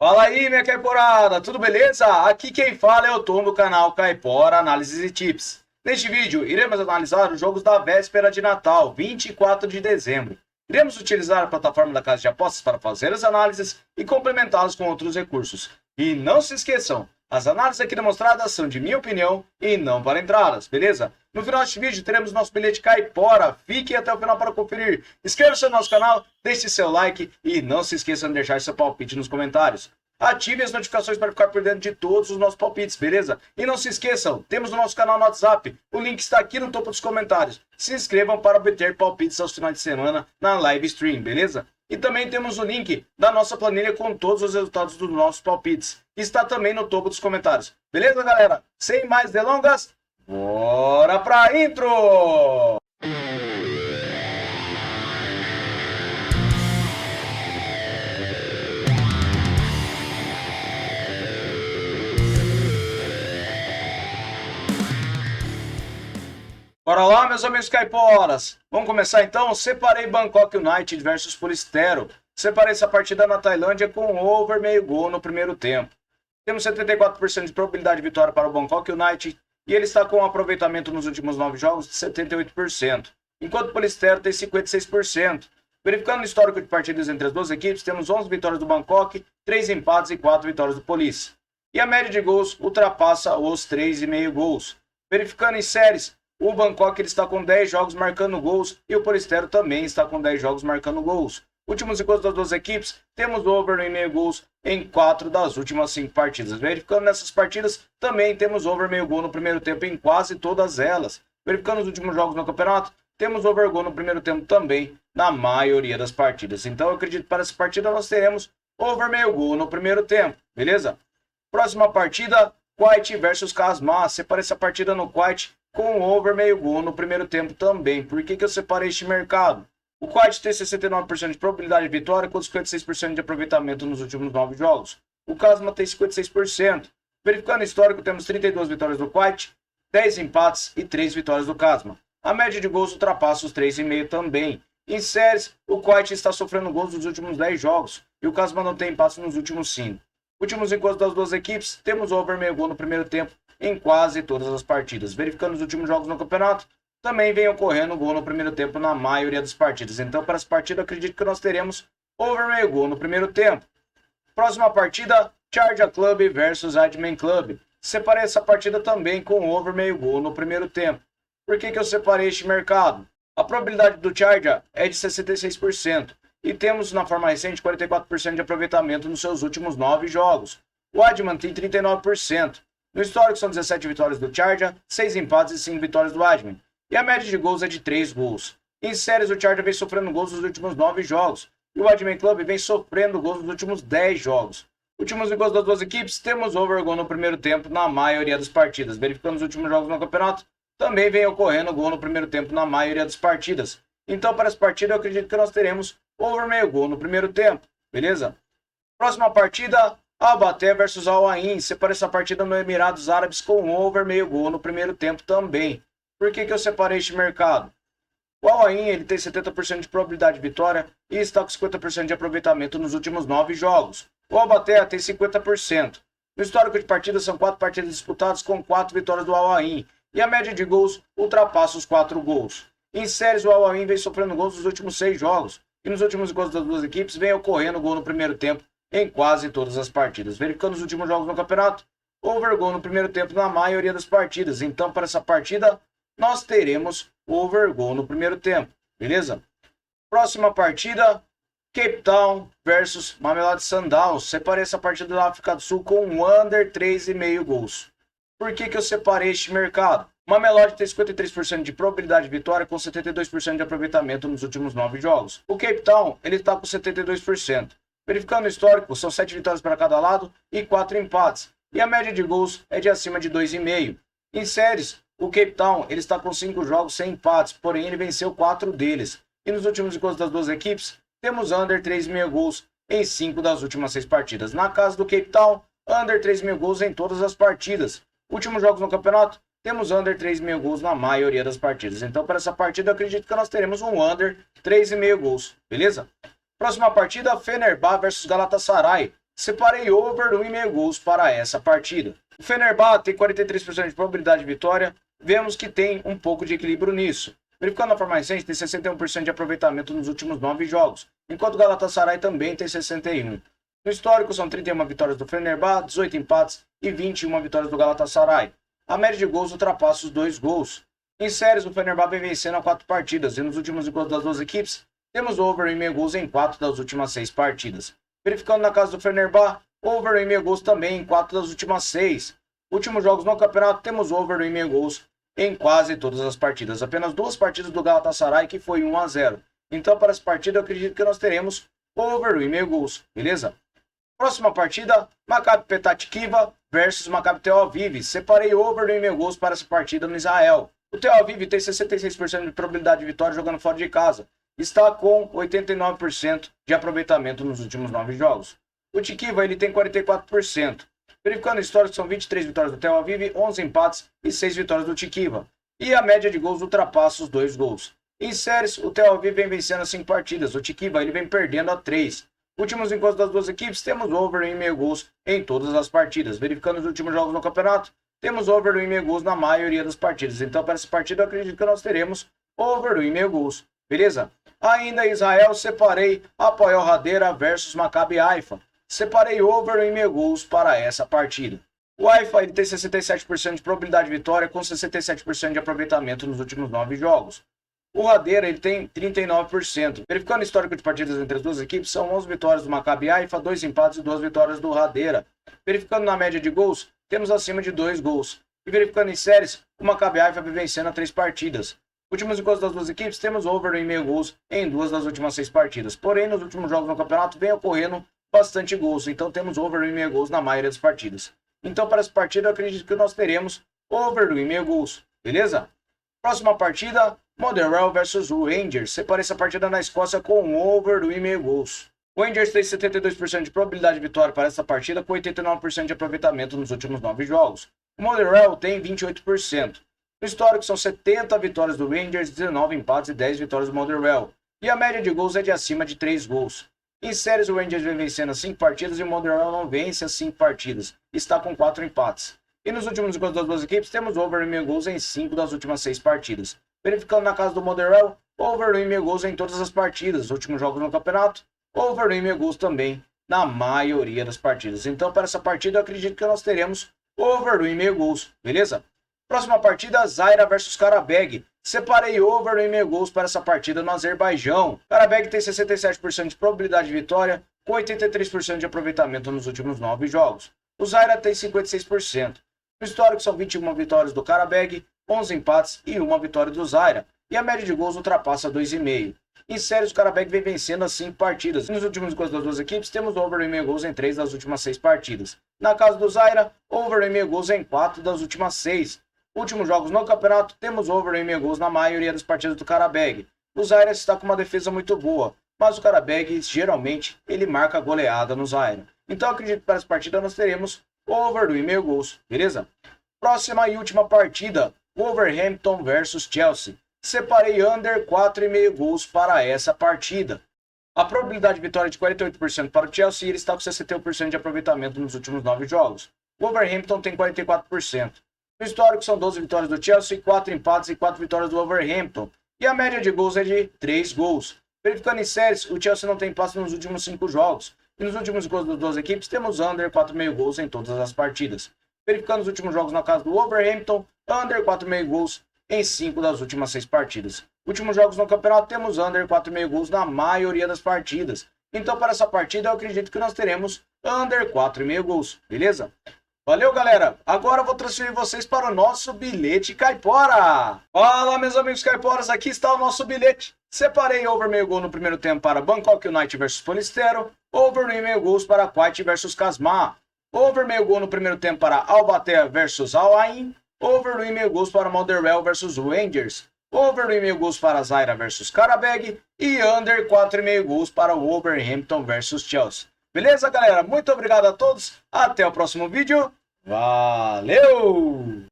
Fala aí, minha caiporada, tudo beleza? Aqui quem fala é o Tom do canal Caipora Análises e Tips. Neste vídeo, iremos analisar os jogos da véspera de Natal, 24 de dezembro. Iremos utilizar a plataforma da Casa de Apostas para fazer as análises e complementá-las com outros recursos. E não se esqueçam, as análises aqui demonstradas são de minha opinião e não para entradas, beleza? No final deste vídeo teremos nosso bilhete Caipora, fique até o final para conferir. Inscreva-se no nosso canal, deixe seu like e não se esqueçam de deixar seu palpite nos comentários. Ative as notificações para ficar por dentro de todos os nossos palpites, beleza? E não se esqueçam, temos o nosso canal no WhatsApp, o link está aqui no topo dos comentários. Se inscrevam para obter palpites aos finais de semana na live stream, beleza? E também temos o link da nossa planilha com todos os resultados dos nossos palpites, que está também no topo dos comentários. Beleza, galera? Sem mais delongas, bora pra intro! Bora lá, meus amigos caiporas. Vamos começar então? Separei Bangkok United versus Polistero. Separei essa partida na Tailândia com over meio gol no primeiro tempo. Temos 74% de probabilidade de vitória para o Bangkok United e ele está com um aproveitamento nos últimos 9 jogos de 78%, enquanto o Polistero tem 56%. Verificando o histórico de partidas entre as duas equipes, temos 11 vitórias do Bangkok, 3 empates e 4 vitórias do Police. E a média de gols ultrapassa os 3,5 gols. Verificando em séries, o Bangkok ele está com 10 jogos marcando gols e o Polistero também está com 10 jogos marcando gols. Últimos encontros das duas equipes, temos over no meio gols em 4 das últimas 5 partidas. Verificando nessas partidas, também temos over meio gol no primeiro tempo em quase todas elas. Verificando os últimos jogos no campeonato, temos over gol no primeiro tempo também na maioria das partidas. Então eu acredito que para essa partida nós teremos over meio gol no primeiro tempo, beleza? Próxima partida, Kuwait versus Casma. Separei essa partida no Kuwait com over meio gol no primeiro tempo também. Por que eu separei este mercado? O Kuwait tem 69% de probabilidade de vitória com 56% de aproveitamento nos últimos 9 jogos. O Casma tem 56%. Verificando o histórico, temos 32 vitórias do Kuwait, 10 empates e 3 vitórias do Casma. A média de gols ultrapassa os 3,5 também. Em séries, o Kuwait está sofrendo gols nos últimos 10 jogos e o Casma não tem empates nos últimos 5. Últimos encontros das duas equipes, temos over meio gol no primeiro tempo em quase todas as partidas. Verificando os últimos jogos no campeonato, também vem ocorrendo gol no primeiro tempo na maioria das partidas. Então, para essa partida, acredito que nós teremos over meio gol no primeiro tempo. Próxima partida, Charger Club versus Admin Club. Separei essa partida também com over meio gol no primeiro tempo. Por que eu separei este mercado? A probabilidade do Charger é de 66%. E temos, na forma recente, 44% de aproveitamento nos seus últimos 9 jogos. O Adman tem 39%. No histórico são 17 vitórias do Charger, 6 empates e 5 vitórias do Admin. E a média de gols é de 3 gols. Em séries, o Charger vem sofrendo gols nos últimos 9 jogos. E o Admin Club vem sofrendo gols nos últimos 10 jogos. Últimos gols das duas equipes, temos over gol no primeiro tempo na maioria das partidas. Verificando os últimos jogos no campeonato, também vem ocorrendo gol no primeiro tempo na maioria das partidas. Então, para essa partida, eu acredito que nós teremos over meio gol no primeiro tempo. Beleza? Próxima partida, Al-Baté versus Al-Ain. Separei essa partida no Emirados Árabes com over meio gol no primeiro tempo também. Por que eu separei este mercado? O Al-Ain ele tem 70% de probabilidade de vitória e está com 50% de aproveitamento nos últimos 9 jogos. O Al-Baté tem 50%. No histórico de partidas são 4 partidas disputadas com 4 vitórias do Al-Ain. E a média de gols ultrapassa os 4 gols. Em séries, o Al-Ain vem sofrendo gols nos últimos 6 jogos. E nos últimos gols das duas equipes vem ocorrendo gol no primeiro tempo em quase todas as partidas. Verificando os últimos jogos no campeonato, over gol no primeiro tempo na maioria das partidas. Então, para essa partida, nós teremos over gol no primeiro tempo. Beleza? Próxima partida, Cape Town versus Mamelodi Sundowns. Separei essa partida da África do Sul com under 3,5 gols. Por que eu separei este mercado? Mamelodi tem 53% de probabilidade de vitória com 72% de aproveitamento nos últimos 9 jogos. O Cape Town ele está com 72%. Verificando o histórico, são 7 vitórias para cada lado e 4 empates. E a média de gols é de acima de 2,5. Em séries, o Cape Town ele está com 5 jogos sem empates, porém ele venceu 4 deles. E nos últimos encontros das duas equipes, temos under 3,5 gols em 5 das últimas 6 partidas. Na casa do Cape Town, under 3,5 gols em todas as partidas. Últimos jogos no campeonato, temos under 3,5 gols na maioria das partidas. Então, para essa partida, eu acredito que nós teremos um under 3,5 gols. Beleza? Próxima partida, Fenerbahçe versus Galatasaray. Separei over 1,5 gols para essa partida. O Fenerbahçe tem 43% de probabilidade de vitória. Vemos que tem um pouco de equilíbrio nisso. Verificando a forma recente, tem 61% de aproveitamento nos últimos 9 jogos, enquanto o Galatasaray também tem 61%. No histórico, são 31 vitórias do Fenerbahçe, 18 empates e 21 vitórias do Galatasaray. A média de gols ultrapassa os 2 gols. Em séries, o Fenerbahçe vem vencendo a 4 partidas, e nos últimos encontros das duas equipes, temos over 1,5 gols em 4 das últimas 6 partidas. Verificando na casa do Fenerbahçe, over 1,5 gols também em 4 das últimas 6. Últimos jogos no campeonato, temos over 1,5 gols em quase todas as partidas. Apenas 2 partidas do Galatasaray que foi 1-0. Então, para essa partida, eu acredito que nós teremos over 1,5 gols, beleza? Próxima partida, Maccabi Petah Tikva versus Maccabi Tel Aviv. Separei over 1,5 gols para essa partida no Israel. O Tel Aviv tem 66% de probabilidade de vitória jogando fora de casa. Está com 89% de aproveitamento nos últimos 9 jogos. O Tikva ele tem 44%. Verificando a história, são 23 vitórias do Tel Aviv, 11 empates e 6 vitórias do Tikva. E a média de gols ultrapassa os 2 gols. Em séries, o Tel Aviv vem vencendo as 5 partidas. O Tikva ele vem perdendo a 3. Últimos encontros das duas equipes, temos over 1,5 gols em todas as partidas. Verificando os últimos jogos no campeonato, temos over 1,5 gols na maioria das partidas. Então, para essa partida, eu acredito que nós teremos over 1,5 gols. Beleza? Ainda em Israel, separei Hapoel Hadera versus Maccabi Haifa. Separei over 1,5 gols para essa partida. O Haifa ele tem 67% de probabilidade de vitória, com 67% de aproveitamento nos últimos 9 jogos. O Hadera ele tem 39%. Verificando o histórico de partidas entre as duas equipes, são 11 vitórias do Maccabi Haifa, 2 empates e 2 vitórias do Hadera. Verificando na média de gols, temos acima de 2 gols. E verificando em séries, o Maccabi Haifa vem vencendo a 3 partidas. Últimos encontros das duas equipes, temos over 1,5 gols em 2 das últimas 6 partidas. Porém, nos últimos jogos no campeonato, vem ocorrendo bastante gols. Então, temos over 1,5 gols na maioria das partidas. Então, para essa partida, eu acredito que nós teremos over 1,5 gols. Beleza? Próxima partida, Motherwell versus o Rangers. Separei essa partida na Escócia com over 1,5 gols. O Rangers tem 72% de probabilidade de vitória para essa partida, com 89% de aproveitamento nos últimos 9 jogos. O Motherwell tem 28%. No histórico, são 70 vitórias do Rangers, 19 empates e 10 vitórias do Motherwell. E a média de gols é de acima de 3 gols. Em séries, o Rangers vem vencendo as 5 partidas e o Motherwell não vence as 5 partidas. Está com 4 empates. E nos últimos encontros das duas equipes, temos over 1,5 gols em 5 das últimas 6 partidas. Verificando na casa do Motherwell, over 1,5 gols em todas as partidas. Últimos jogos no campeonato, over 1,5 gols também na maioria das partidas. Então, para essa partida, eu acredito que nós teremos over 1,5 gols, beleza? Próxima partida, Zaira versus Karabag. Separei over 1,5 gols para essa partida no Azerbaijão. Karabag tem 67% de probabilidade de vitória, com 83% de aproveitamento nos últimos 9 jogos. O Zaira tem 56%. No histórico, são 21 vitórias do Karabag, 11 empates e 1 vitória do Zaira. E a média de gols ultrapassa 2,5. Em séries, o Karabag vem vencendo as 5 partidas. Nos últimos encontros das duas equipes, temos over 1,5 gols em 3 das últimas 6 partidas. Na casa do Zaira, over 1,5 gols em 4 das últimas 6. Últimos jogos no campeonato, temos over 1,5 gols na maioria das partidas do Karabag. O Zaira está com uma defesa muito boa, mas o Karabag, geralmente, ele marca goleada no Zaira. Então, acredito que para essa partida nós teremos over 1,5 gols, beleza? Próxima e última partida, Wolverhampton versus Chelsea. Separei under 4,5 gols para essa partida. A probabilidade de vitória é de 48% para o Chelsea e ele está com 61% de aproveitamento nos últimos 9 jogos. O Wolverhampton tem 44%. No histórico, são 12 vitórias do Chelsea, 4 empates e 4 vitórias do Wolverhampton. E a média de gols é de 3 gols. Verificando em séries, o Chelsea não tem passe nos últimos 5 jogos. E nos últimos gols das duas equipes, temos under 4,5 gols em todas as partidas. Verificando os últimos jogos na casa do Wolverhampton, under 4,5 gols em 5 das últimas 6 partidas. Últimos jogos no campeonato, temos under 4,5 gols na maioria das partidas. Então, para essa partida, eu acredito que nós teremos under 4,5 gols, beleza? Valeu, galera! Agora eu vou transferir vocês para o nosso bilhete caipora! Fala, meus amigos caiporas, aqui está o nosso bilhete. Separei over 1,5 gol no primeiro tempo para Bangkok United versus Polistero, over 1,5 gols para Kuwait versus Kasmah, over 1,5 gol no primeiro tempo para Al-Batea versus Al-Ain, over 1,5 gols para Motherwell versus Rangers, over 1,5 gols para Zaira versus Karabag e under 4,5 gols para Wolverhampton versus Chelsea. Beleza, galera? Muito obrigado a todos. Até o próximo vídeo. Valeu!